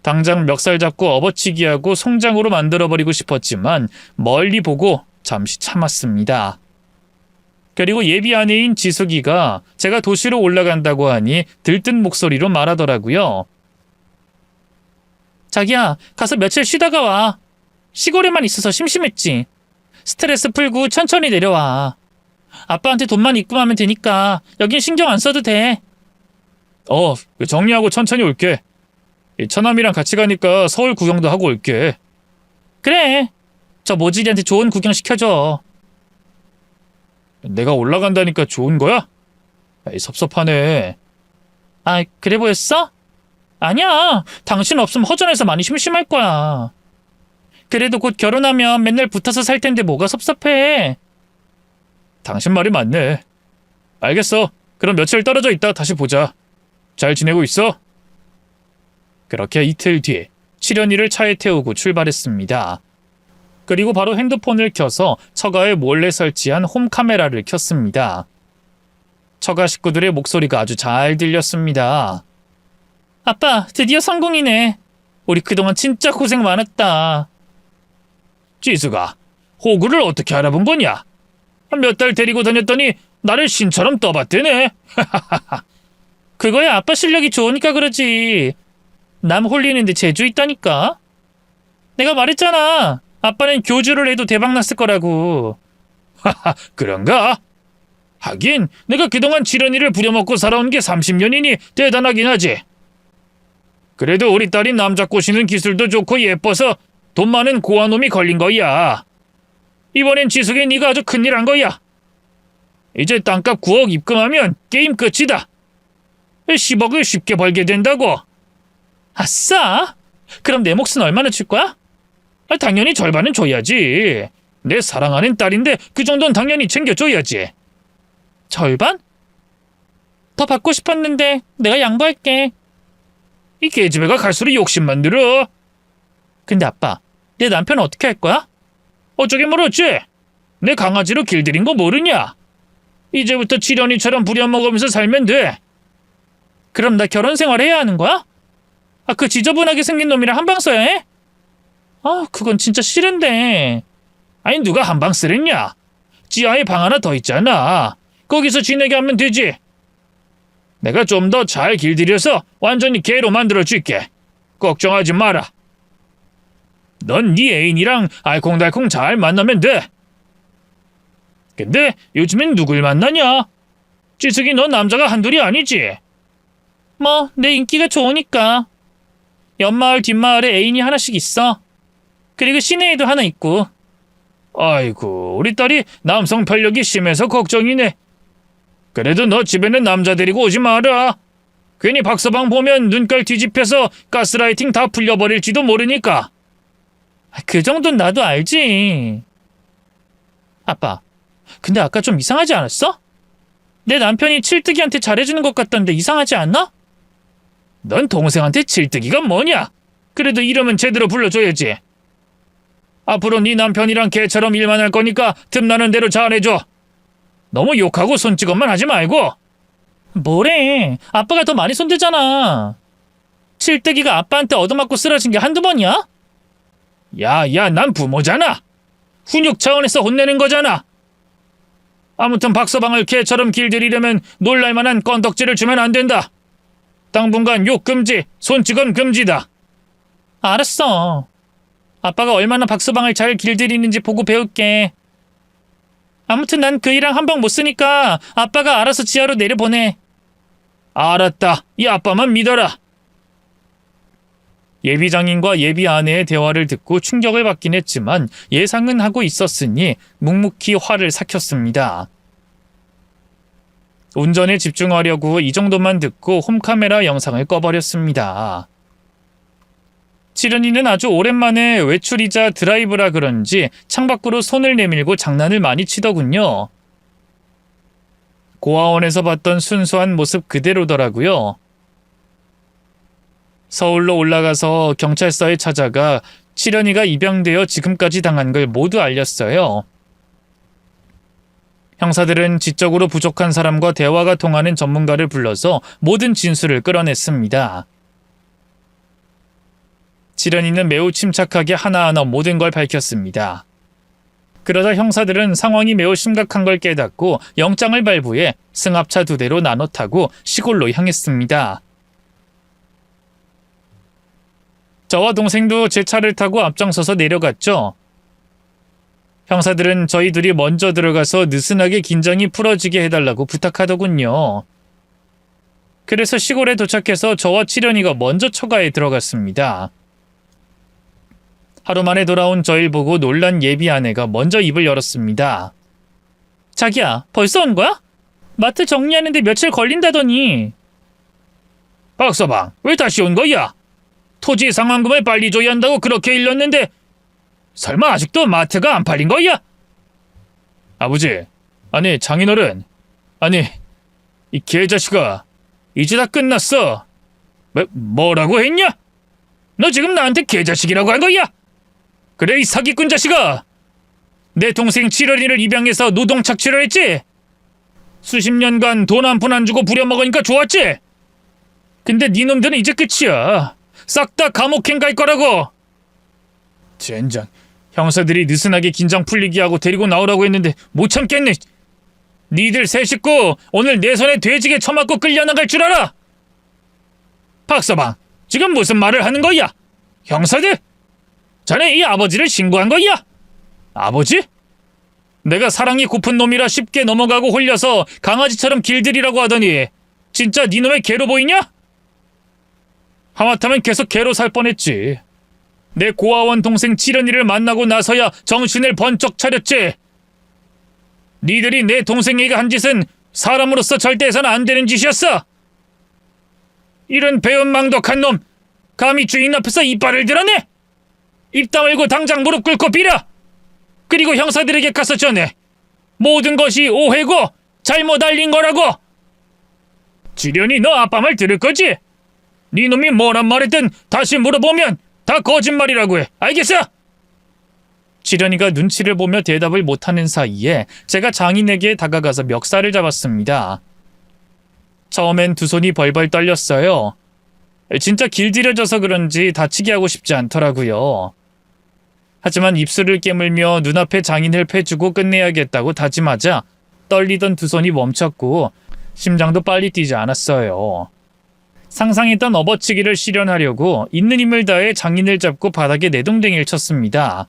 당장 멱살 잡고 업어치기하고 송장으로 만들어버리고 싶었지만 멀리 보고 잠시 참았습니다. 그리고 예비 아내인 지숙이가 제가 도시로 올라간다고 하니 들뜬 목소리로 말하더라고요. 자기야, 가서 며칠 쉬다가 와. 시골에만 있어서 심심했지. 스트레스 풀고 천천히 내려와. 아빠한테 돈만 입금하면 되니까 여긴 신경 안 써도 돼. 정리하고 천천히 올게. 처남이랑 같이 가니까 서울 구경도 하고 올게. 그래. 저 모질이한테 좋은 구경 시켜줘. 내가 올라간다니까 좋은 거야? 섭섭하네. 아, 그래 보였어? 아니야. 당신 없으면 허전해서 많이 심심할 거야. 그래도 곧 결혼하면 맨날 붙어서 살 텐데 뭐가 섭섭해. 당신 말이 맞네. 알겠어. 그럼 며칠 떨어져 있다 다시 보자. 잘 지내고 있어? 그렇게 이틀 뒤 칠연이를 차에 태우고 출발했습니다. 그리고 바로 핸드폰을 켜서 처가에 몰래 설치한 홈카메라를 켰습니다. 처가 식구들의 목소리가 아주 잘 들렸습니다. 아빠, 드디어 성공이네. 우리 그동안 진짜 고생 많았다. 지수가, 호구를 어떻게 알아본 거냐? 몇 달 데리고 다녔더니 나를 신처럼 떠봤대네. 그거야 아빠 실력이 좋으니까 그러지. 남 홀리는데 재주 있다니까. 내가 말했잖아. 아빠는 교주를 해도 대박났을 거라고. 하하, 그런가? 하긴 내가 그동안 지런이를 부려먹고 살아온 게 30년이니 대단하긴 하지. 그래도 우리 딸이 남자 꼬시는 기술도 좋고 예뻐서 돈 많은 고아놈이 걸린 거야. 이번엔 지숙이 네가 아주 큰일 한 거야. 이제 땅값 9억 입금하면 게임 끝이다. 10억을 쉽게 벌게 된다고. 아싸! 그럼 내 몫은 얼마나 줄 거야? 당연히 절반은 줘야지. 내 사랑하는 딸인데 그 정도는 당연히 챙겨줘야지. 절반? 더 받고 싶었는데 내가 양보할게. 이 계집애가 갈수록 욕심만 들어. 근데 아빠, 내 남편은 어떻게 할 거야? 어쩌긴 멀었지? 내 강아지로 길들인 거 모르냐? 이제부터 칠연이처럼 부려먹으면서 살면 돼. 그럼 나 결혼 생활 해야 하는 거야? 그 지저분하게 생긴 놈이랑 한방 써야 해? 그건 진짜 싫은데. 아니, 누가 한방 쓰랬냐? 지하에 방 하나 더 있잖아. 거기서 지내게 하면 되지. 내가 좀 더 잘 길들여서 완전히 개로 만들어줄게. 걱정하지 마라. 넌 네 애인이랑 알콩달콩 잘 만나면 돼. 근데 요즘엔 누굴 만나냐? 지숙이 너 남자가 한둘이 아니지? 뭐 내 인기가 좋으니까. 옆마을 뒷마을에 애인이 하나씩 있어. 그리고 시내에도 하나 있고. 아이고, 우리 딸이 남성 편력이 심해서 걱정이네. 그래도 너 집에는 남자 데리고 오지 마라. 괜히 박서방 보면 눈깔 뒤집혀서 가스라이팅 다 풀려버릴지도 모르니까. 그 정도는 나도 알지. 아빠, 근데 아까 좀 이상하지 않았어? 내 남편이 칠뜨기한테 잘해주는 것 같던데 이상하지 않나? 넌 동생한테 칠뜨기가 뭐냐? 그래도 이름은 제대로 불러줘야지. 앞으로 네 남편이랑 개처럼 일만 할 거니까 틈나는 대로 잘해줘. 너무 욕하고 손찌검만 하지 말고. 뭐래? 아빠가 더 많이 손대잖아. 칠뜨기가 아빠한테 얻어맞고 쓰러진 게 한두 번이야? 야, 난 부모잖아. 훈육 차원에서 혼내는 거잖아. 아무튼 박서방을 개처럼 길들이려면 놀랄만한 건덕지를 주면 안 된다. 당분간 욕 금지, 손찌검 금지다. 알았어. 아빠가 얼마나 박서방을 잘 길들이는지 보고 배울게. 아무튼 난 그 일랑 한방 못 쓰니까 아빠가 알아서 지하로 내려보내. 알았다. 이 아빠만 믿어라. 예비 장인과 예비 아내의 대화를 듣고 충격을 받긴 했지만 예상은 하고 있었으니 묵묵히 화를 삭혔습니다. 운전에 집중하려고 이 정도만 듣고 홈카메라 영상을 꺼버렸습니다. 치련이는 아주 오랜만에 외출이자 드라이브라 그런지 창밖으로 손을 내밀고 장난을 많이 치더군요. 고아원에서 봤던 순수한 모습 그대로더라고요. 서울로 올라가서 경찰서에 찾아가 치련이가 입양되어 지금까지 당한 걸 모두 알렸어요. 형사들은 지적으로 부족한 사람과 대화가 통하는 전문가를 불러서 모든 진술을 끌어냈습니다. 치련이는 매우 침착하게 하나하나 모든 걸 밝혔습니다. 그러자 형사들은 상황이 매우 심각한 걸 깨닫고 영장을 발부해 승합차 2대로 나눠 타고 시골로 향했습니다. 저와 동생도 제 차를 타고 앞장서서 내려갔죠. 형사들은 저희 둘이 먼저 들어가서 느슨하게 긴장이 풀어지게 해달라고 부탁하더군요. 그래서 시골에 도착해서 저와 치련이가 먼저 처가에 들어갔습니다. 하루 만에 돌아온 저를 보고 놀란 예비 아내가 먼저 입을 열었습니다. 자기야, 벌써 온 거야? 마트 정리하는데 며칠 걸린다더니. 박서방, 왜 다시 온 거야? 토지 상환금을 빨리 줘야 한다고 그렇게 일렀는데 설마 아직도 마트가 안 팔린 거야? 아버지, 아니 장인어른, 아니 이 개자식아, 이제 다 끝났어. 뭐라고 했냐? 너 지금 나한테 개자식이라고 한 거야? 그래, 이 사기꾼 자식아. 내 동생 치련이를 입양해서 노동 착취를 했지? 수십 년간 돈 한 푼 안 주고 부려먹으니까 좋았지? 근데 네 놈들은 이제 끝이야. 싹 다 감옥행 갈 거라고. 젠장, 형사들이 느슨하게 긴장 풀리게 하고 데리고 나오라고 했는데 못 참겠네. 니들 세 식구 오늘 내 손에 돼지게 처맞고 끌려나갈 줄 알아? 박서방, 지금 무슨 말을 하는 거야? 형사들? 자네 이 아버지를 신고한 거야? 아버지? 내가 사랑이 고픈 놈이라 쉽게 넘어가고 홀려서 강아지처럼 길들이라고 하더니 진짜 네 놈의 개로 보이냐? 하마터면 계속 개로 살 뻔했지. 내 고아원 동생 치련이를 만나고 나서야 정신을 번쩍 차렸지. 니들이 내 동생에게 한 짓은 사람으로서 절대 해서는 안 되는 짓이었어. 이런 배은망덕한 놈, 감히 주인 앞에서 이빨을 드러내? 입 다물고 당장 무릎 꿇고 빌어. 그리고 형사들에게 가서 전해. 모든 것이 오해고 잘못 알린 거라고. 치련이 너 아빠 말 들을 거지? 네 놈이 뭐란 말했든 다시 물어보면 다 거짓말이라고 해. 알겠어? 치련이가 눈치를 보며 대답을 못하는 사이에 제가 장인에게 다가가서 멱살을 잡았습니다. 처음엔 두 손이 벌벌 떨렸어요. 진짜 길들여져서 그런지 다치게 하고 싶지 않더라고요. 하지만 입술을 깨물며 눈앞에 장인을 패주고 끝내야겠다고 다짐하자 떨리던 두 손이 멈췄고 심장도 빨리 뛰지 않았어요. 상상했던 업어치기를 실현하려고 있는 힘을 다해 장인을 잡고 바닥에 내동댕이를 쳤습니다.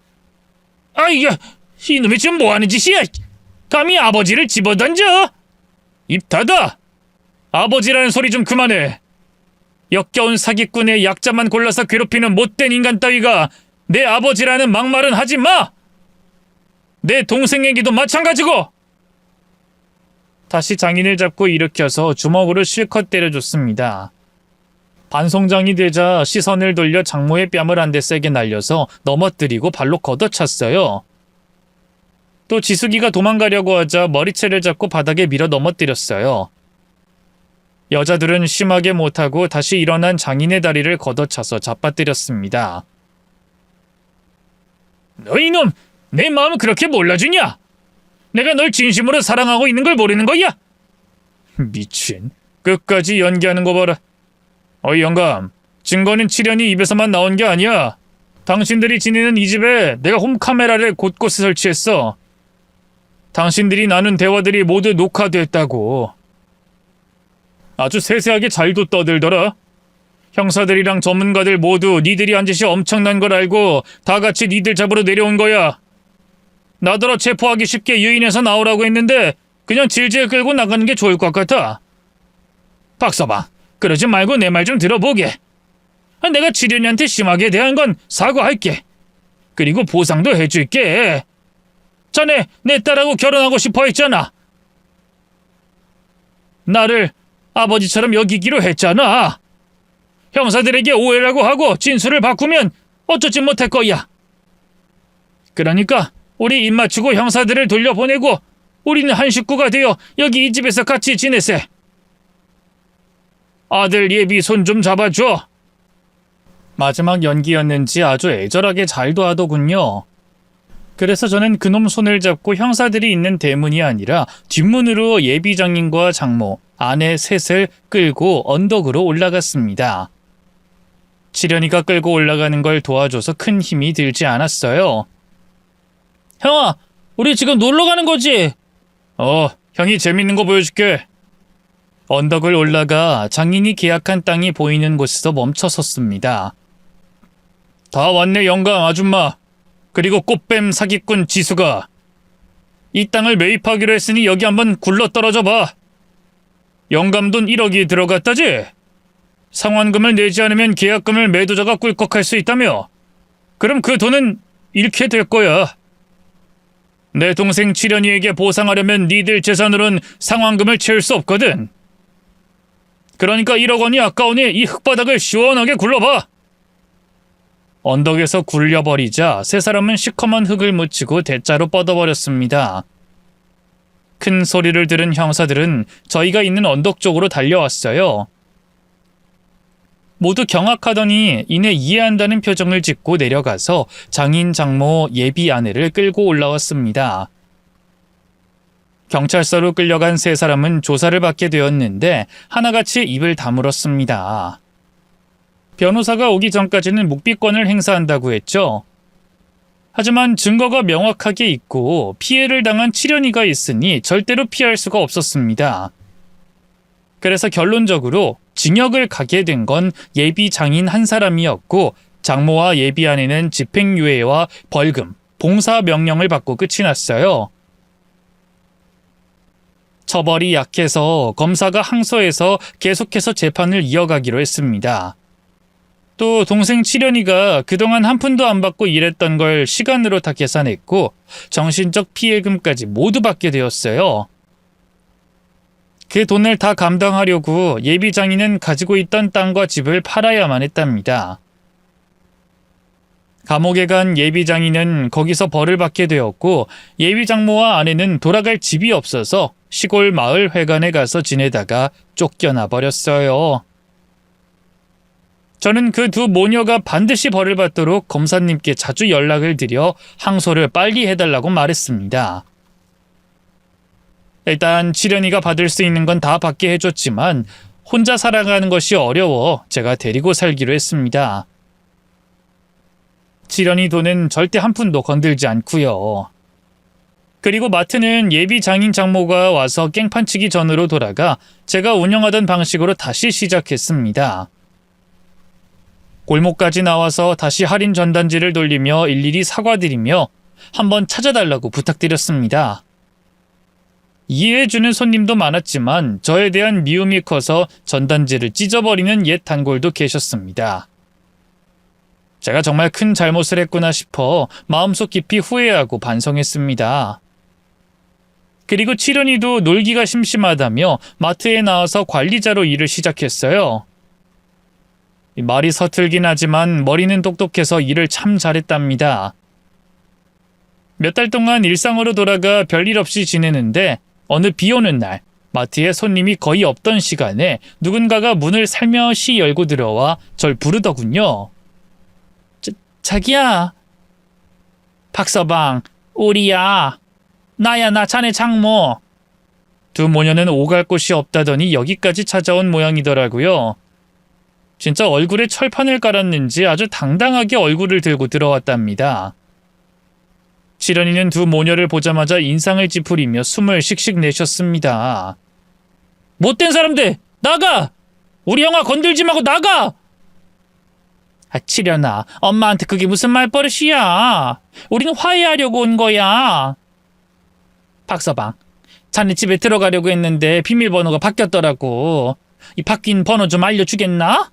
아이야, 이놈이 지금 뭐하는 짓이야? 감히 아버지를 집어던져? 입 닫아! 아버지라는 소리 좀 그만해. 역겨운 사기꾼의 약자만 골라서 괴롭히는 못된 인간 따위가 내 아버지라는 막말은 하지 마! 내 동생에게도 마찬가지고! 다시 장인을 잡고 일으켜서 주먹으로 실컷 때려줬습니다. 반송장이 되자 시선을 돌려 장모의 뺨을 한 대 세게 날려서 넘어뜨리고 발로 걷어찼어요. 또 지숙이가 도망가려고 하자 머리채를 잡고 바닥에 밀어 넘어뜨렸어요. 여자들은 심하게 못하고 다시 일어난 장인의 다리를 걷어차서 잡아뜨렸습니다. 너 이놈, 내 마음을 그렇게 몰라주냐? 내가 널 진심으로 사랑하고 있는 걸 모르는 거야? 미친, 끝까지 연기하는 거 봐라. 어이 영감, 증거는 치련이 입에서만 나온 게 아니야. 당신들이 지내는 이 집에 내가 홈카메라를 곳곳에 설치했어. 당신들이 나눈 대화들이 모두 녹화됐다고. 아주 세세하게 잘도 떠들더라. 형사들이랑 전문가들 모두 니들이 한 짓이 엄청난 걸 알고 다 같이 니들 잡으러 내려온 거야. 나더러 체포하기 쉽게 유인해서 나오라고 했는데 그냥 질질 끌고 나가는 게 좋을 것 같아. 박서방, 그러지 말고 내 말 좀 들어보게. 내가 지련이한테 심하게 대한 건 사과할게. 그리고 보상도 해줄게. 자네 내 딸하고 결혼하고 싶어 했잖아. 나를 아버지처럼 여기기로 했잖아. 형사들에게 오해라고 하고 진술을 바꾸면 어쩌지 못할 거야. 그러니까 우리 입 맞추고 형사들을 돌려보내고 우리는 한 식구가 되어 여기 이 집에서 같이 지내세. 아들 예비 손 좀 잡아줘. 마지막 연기였는지 아주 애절하게 잘도 하더군요. 그래서 저는 그놈 손을 잡고 형사들이 있는 대문이 아니라 뒷문으로 예비 장인과 장모, 아내 셋을 끌고 언덕으로 올라갔습니다. 지련이가 끌고 올라가는 걸 도와줘서 큰 힘이 들지 않았어요. 형아, 우리 지금 놀러 가는 거지? 형이 재밌는 거 보여줄게. 언덕을 올라가 장인이 계약한 땅이 보이는 곳에서 멈춰 섰습니다. 다 왔네, 영감 아줌마. 그리고 꽃뱀 사기꾼 지수가. 이 땅을 매입하기로 했으니 여기 한번 굴러 떨어져 봐. 영감 돈 1억이 들어갔다지? 상환금을 내지 않으면 계약금을 매도자가 꿀꺽할 수 있다며? 그럼 그 돈은 잃게 될 거야. 내 동생 칠현이에게 보상하려면 니들 재산으론 상환금을 채울 수 없거든. 그러니까 1억 원이 아까우니 이 흙바닥을 시원하게 굴러봐. 언덕에서 굴려버리자 세 사람은 시커먼 흙을 묻히고 대자로 뻗어버렸습니다. 큰 소리를 들은 형사들은 저희가 있는 언덕 쪽으로 달려왔어요. 모두 경악하더니 이내 이해한다는 표정을 짓고 내려가서 장인, 장모, 예비 아내를 끌고 올라왔습니다. 경찰서로 끌려간 세 사람은 조사를 받게 되었는데 하나같이 입을 다물었습니다. 변호사가 오기 전까지는 묵비권을 행사한다고 했죠. 하지만 증거가 명확하게 있고 피해를 당한 칠현이가 있으니 절대로 피할 수가 없었습니다. 그래서 결론적으로 징역을 가게 된 건 예비 장인 한 사람이었고 장모와 예비 아내는 집행유예와 벌금, 봉사 명령을 받고 끝이 났어요. 처벌이 약해서 검사가 항소해서 계속해서 재판을 이어가기로 했습니다. 또 동생 칠현이가 그동안 한 푼도 안 받고 일했던 걸 시간으로 다 계산했고 정신적 피해금까지 모두 받게 되었어요. 그 돈을 다 감당하려고 예비 장인은 가지고 있던 땅과 집을 팔아야만 했답니다. 감옥에 간 예비 장인은 거기서 벌을 받게 되었고 예비 장모와 아내는 돌아갈 집이 없어서 시골 마을 회관에 가서 지내다가 쫓겨나 버렸어요. 저는 그 두 모녀가 반드시 벌을 받도록 검사님께 자주 연락을 드려 항소를 빨리 해달라고 말했습니다. 일단 칠현이가 받을 수 있는 건 다 받게 해줬지만 혼자 살아가는 것이 어려워 제가 데리고 살기로 했습니다. 칠현이 돈은 절대 한 푼도 건들지 않고요. 그리고 마트는 예비 장인 장모가 와서 깽판 치기 전으로 돌아가 제가 운영하던 방식으로 다시 시작했습니다. 골목까지 나와서 다시 할인 전단지를 돌리며 일일이 사과드리며 한번 찾아달라고 부탁드렸습니다. 이해해주는 손님도 많았지만 저에 대한 미움이 커서 전단지를 찢어버리는 옛 단골도 계셨습니다. 제가 정말 큰 잘못을 했구나 싶어 마음속 깊이 후회하고 반성했습니다. 그리고 칠현이도 놀기가 심심하다며 마트에 나와서 관리자로 일을 시작했어요. 말이 서툴긴 하지만 머리는 똑똑해서 일을 참 잘했답니다. 몇 달 동안 일상으로 돌아가 별일 없이 지내는데 어느 비 오는 날 마트에 손님이 거의 없던 시간에 누군가가 문을 살며시 열고 들어와 절 부르더군요. 자기야. 박서방, 우리야. 나야, 나 자네 장모. 두 모녀는 오갈 곳이 없다더니 여기까지 찾아온 모양이더라고요. 진짜 얼굴에 철판을 깔았는지 아주 당당하게 얼굴을 들고 들어왔답니다. 칠현이는 두 모녀를 보자마자 인상을 찌푸리며 숨을 씩씩 내셨습니다. 못된 사람들! 나가! 우리 형아 건들지 말고 나가! 칠현아, 엄마한테 그게 무슨 말버릇이야. 우린 화해하려고 온 거야. 박서방, 자네 집에 들어가려고 했는데 비밀번호가 바뀌었더라고. 이 바뀐 번호 좀 알려주겠나?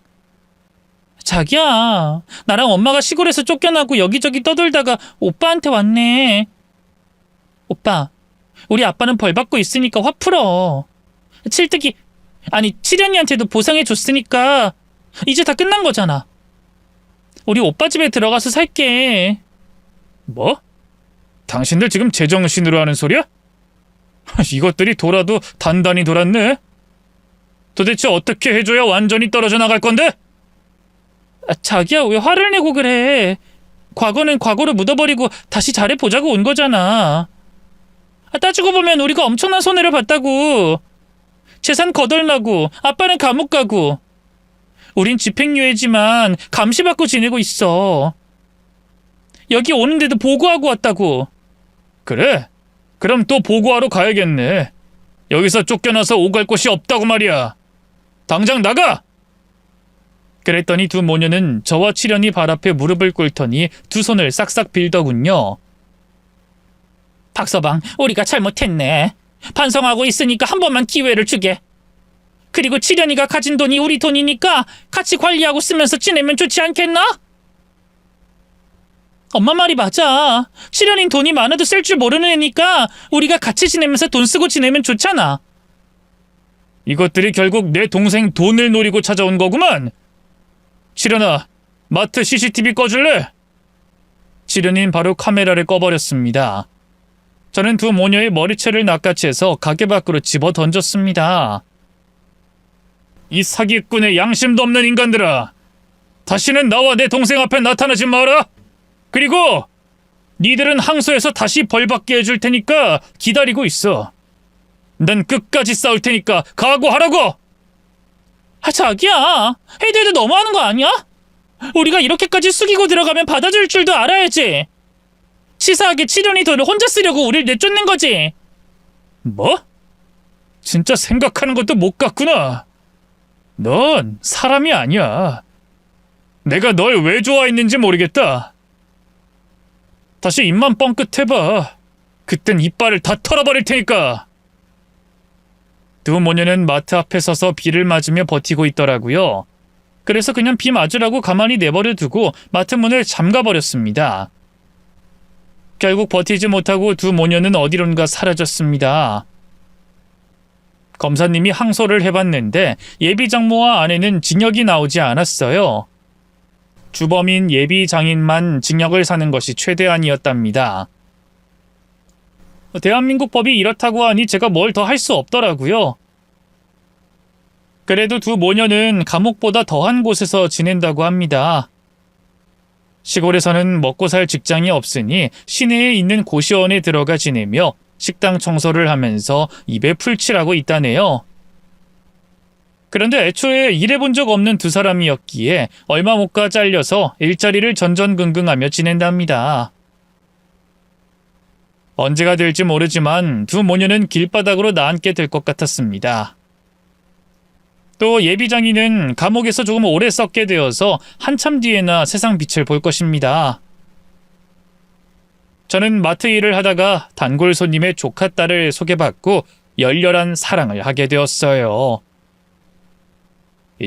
자기야, 나랑 엄마가 시골에서 쫓겨나고 여기저기 떠돌다가 오빠한테 왔네. 오빠, 우리 아빠는 벌 받고 있으니까 화 풀어. 칠뜨기, 아니 칠연이한테도 보상해 줬으니까 이제 다 끝난 거잖아. 우리 오빠 집에 들어가서 살게. 뭐? 당신들 지금 제정신으로 하는 소리야? 이것들이 돌아도 단단히 돌았네. 도대체 어떻게 해줘야 완전히 떨어져 나갈 건데? 자기야, 왜 화를 내고 그래? 과거는 과거로 묻어버리고 다시 잘해보자고 온 거잖아. 따지고 보면 우리가 엄청난 손해를 봤다고. 재산 거덜나고 아빠는 감옥 가고 우린 집행유예지만 감시받고 지내고 있어. 여기 오는데도 보고하고 왔다고. 그래? 그럼 또 보고하러 가야겠네. 여기서 쫓겨나서 오갈 곳이 없다고 말이야. 당장 나가! 그랬더니 두 모녀는 저와 칠연이 발 앞에 무릎을 꿇더니 두 손을 싹싹 빌더군요. 박서방, 우리가 잘못했네. 반성하고 있으니까 한 번만 기회를 주게. 그리고 칠연이가 가진 돈이 우리 돈이니까 같이 관리하고 쓰면서 지내면 좋지 않겠나? 엄마 말이 맞아. 칠연인 돈이 많아도 쓸 줄 모르는 애니까 우리가 같이 지내면서 돈 쓰고 지내면 좋잖아. 이것들이 결국 내 동생 돈을 노리고 찾아온 거구만. 칠연아, 마트 CCTV 꺼줄래? 칠연인 바로 카메라를 꺼버렸습니다. 저는 두 모녀의 머리채를 낚아채서 가게 밖으로 집어 던졌습니다. 이 사기꾼의 양심도 없는 인간들아! 다시는 나와 내 동생 앞에 나타나지 마라! 그리고 니들은 항소해서 다시 벌받게 해줄 테니까 기다리고 있어. 난 끝까지 싸울 테니까 각오하라고! 자기야, 해도 해도 너무하는 거 아니야? 우리가 이렇게까지 숙이고 들어가면 받아줄 줄도 알아야지. 치사하게 칠연이 돈을 혼자 쓰려고 우릴 내쫓는 거지. 뭐? 진짜 생각하는 것도 못 같구나. 넌 사람이 아니야. 내가 널 왜 좋아했는지 모르겠다. 다시 입만 뻥끗 해봐. 그땐 이빨을 다 털어버릴 테니까. 두 모녀는 마트 앞에 서서 비를 맞으며 버티고 있더라고요. 그래서 그냥 비 맞으라고 가만히 내버려 두고 마트 문을 잠가버렸습니다. 결국 버티지 못하고 두 모녀는 어디론가 사라졌습니다. 검사님이 항소를 해봤는데 예비 장모와 아내는 징역이 나오지 않았어요. 주범인 예비 장인만 징역을 사는 것이 최대한이었답니다. 대한민국 법이 이렇다고 하니 제가 뭘 더 할 수 없더라고요. 그래도 두 모녀는 감옥보다 더한 곳에서 지낸다고 합니다. 시골에서는 먹고 살 직장이 없으니 시내에 있는 고시원에 들어가 지내며 식당 청소를 하면서 입에 풀칠하고 있다네요. 그런데 애초에 일해본 적 없는 두 사람이었기에 얼마 못 가 잘려서 일자리를 전전긍긍하며 지낸답니다. 언제가 될지 모르지만 두 모녀는 길바닥으로 나앉게 될 것 같았습니다. 또 예비장인은 감옥에서 조금 오래 썩게 되어서 한참 뒤에나 세상 빛을 볼 것입니다. 저는 마트 일을 하다가 단골 손님의 조카 딸을 소개받고 열렬한 사랑을 하게 되었어요.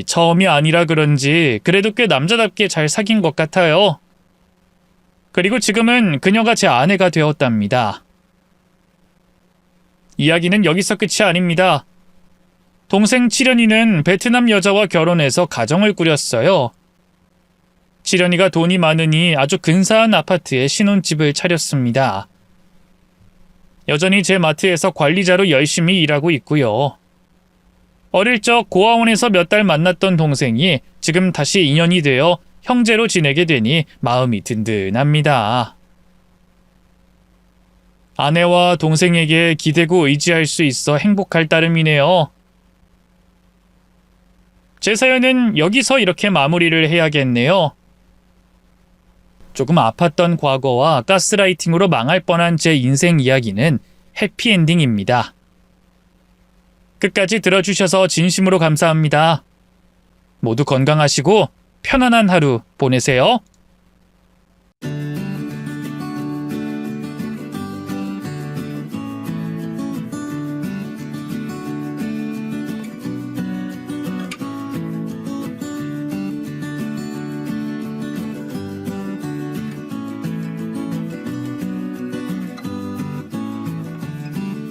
처음이 아니라 그런지 그래도 꽤 남자답게 잘 사귄 것 같아요. 그리고 지금은 그녀가 제 아내가 되었답니다. 이야기는 여기서 끝이 아닙니다. 동생 칠연이는 베트남 여자와 결혼해서 가정을 꾸렸어요. 칠연이가 돈이 많으니 아주 근사한 아파트에 신혼집을 차렸습니다. 여전히 제 마트에서 관리자로 열심히 일하고 있고요. 어릴 적 고아원에서 몇 달 만났던 동생이 지금 다시 인연이 되어 형제로 지내게 되니 마음이 든든합니다. 아내와 동생에게 기대고 의지할 수 있어 행복할 따름이네요. 제 사연은 여기서 이렇게 마무리를 해야겠네요. 조금 아팠던 과거와 가스라이팅으로 망할 뻔한 제 인생 이야기는 해피엔딩입니다. 끝까지 들어주셔서 진심으로 감사합니다. 모두 건강하시고 편안한 하루 보내세요.